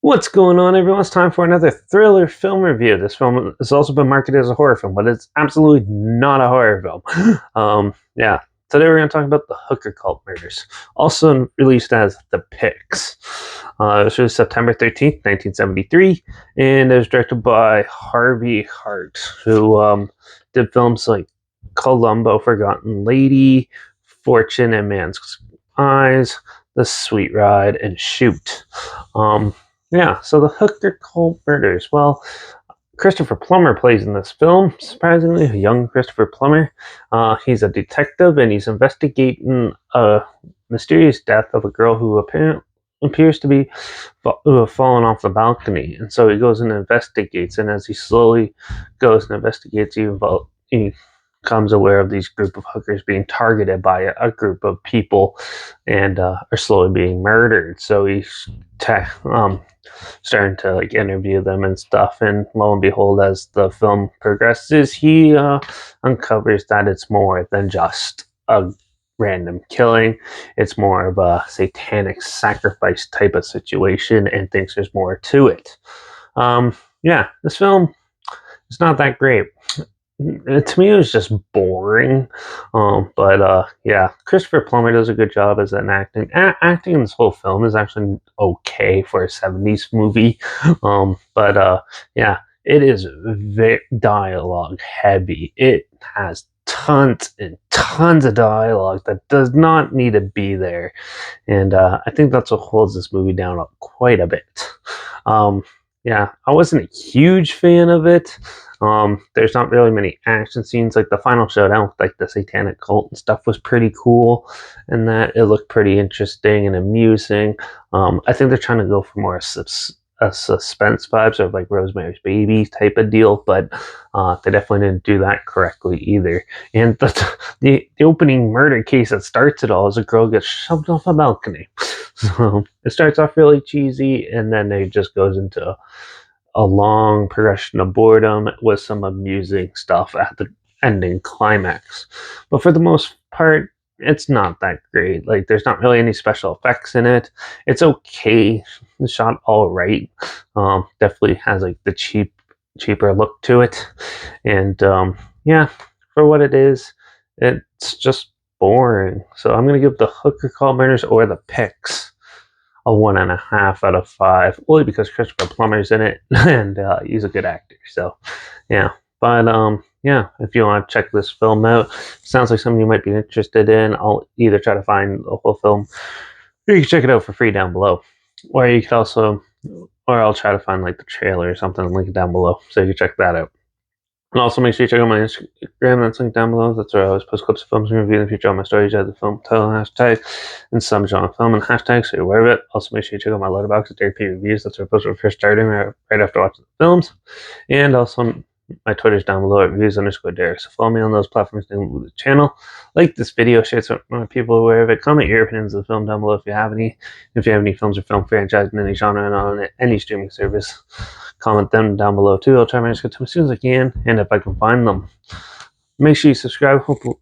What's going on, everyone? It's time for another thriller film review. This film has also been marketed as a horror film, but it's absolutely not a horror film. Yeah. Today we're going to talk about the Hooker Cult murders, also released as The Pix. It was released September 13th, 1973, and it was directed by Harvey Hart, who did films like Columbo, Forgotten Lady, Fortune and Man's Eyes, The Sweet Ride, and Shoot. Yeah, so the Hooker Cult murders. Well, Christopher Plummer plays in this film, surprisingly, a young Christopher Plummer. He's a detective and he's investigating a mysterious death of a girl who appears to be fallen off the balcony. And so he goes and investigates, and as he slowly goes and investigates, he becomes aware of these group of hookers being targeted by a group of people and are slowly being murdered. So he's starting to interview them and stuff, and lo and behold, as the film progresses, he uncovers that it's more than just a random killing. It's more of a satanic sacrifice type of situation, and thinks there's more to it. Yeah, this film is not that great. To me, it was just boring. But yeah, Christopher Plummer does a good job as an acting. Acting in this whole film is actually okay for a 70s movie. But yeah, it is very dialogue heavy. It has tons and tons of dialogue that does not need to be there. And I think that's what holds this movie down quite a bit. Yeah, I wasn't a huge fan of it. There's not really many action scenes. Like the final showdown with the satanic cult and stuff was pretty cool, and that it looked pretty interesting and amusing. I think they're trying to go for more a suspense vibes of Rosemary's Baby type of deal, but they definitely didn't do that correctly either. And the opening murder case that starts it all is a girl gets shoved off a balcony. So it starts off really cheesy, and then it just goes into a long progression of boredom with some amusing stuff at the ending climax. But for the most part, it's not that great. There's not really any special effects in it. It's okay. It's shot all right. Definitely has the cheaper look to it. And yeah, for what it is, it's just boring. So I'm gonna give the Hooker Call Murders or the Pix a 1.5 out of 5, only because Christopher Plummer's in it and he's a good actor. So yeah, but yeah, if you want to check this film out, sounds like something you might be interested in. I'll either try to find the whole film, or you can check it out for free down below, or you could also, or I'll try to find the trailer or something and link it down below, so you can check that out. And also make sure you check out my Instagram, that's linked down below. That's where I always post clips of films and review in the future on my stories. I have the film title hashtag and some genre film and hashtag, so you're aware of it. Also make sure you check out my Letterbox at Derek P Reviews. That's where I post when first starting right after watching the films. And also my Twitter's down below at reviews_Derek. So follow me on those platforms to move the channel. Like this video, share it so more people are aware of it. Comment your opinions of the film down below if you have any. If you have any films or film franchise in any genre and on any streaming service, comment them down below too. I'll try my best to get to them as soon as I can, and if I can find them. Make sure you subscribe.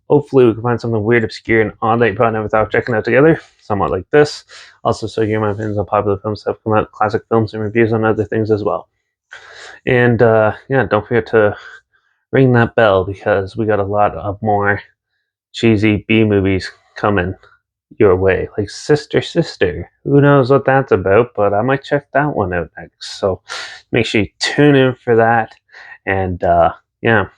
Hopefully we can find something weird, obscure, and odd that you probably never thought of checking out together, somewhat like this. Also, so you hear my opinions on popular films that have come out, classic films, and reviews on other things as well. And yeah, don't forget to ring that bell, because we got a lot of more cheesy B movies coming your way, like Sister Sister. Who knows what that's about, but I might check that one out next. So make sure you tune in for that. And yeah,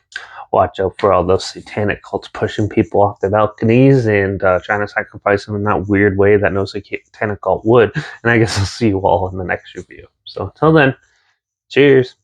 watch out for all those satanic cults pushing people off their balconies and trying to sacrifice them in that weird way that no satanic cult would. And I guess I'll see you all in the next review. So until then, cheers.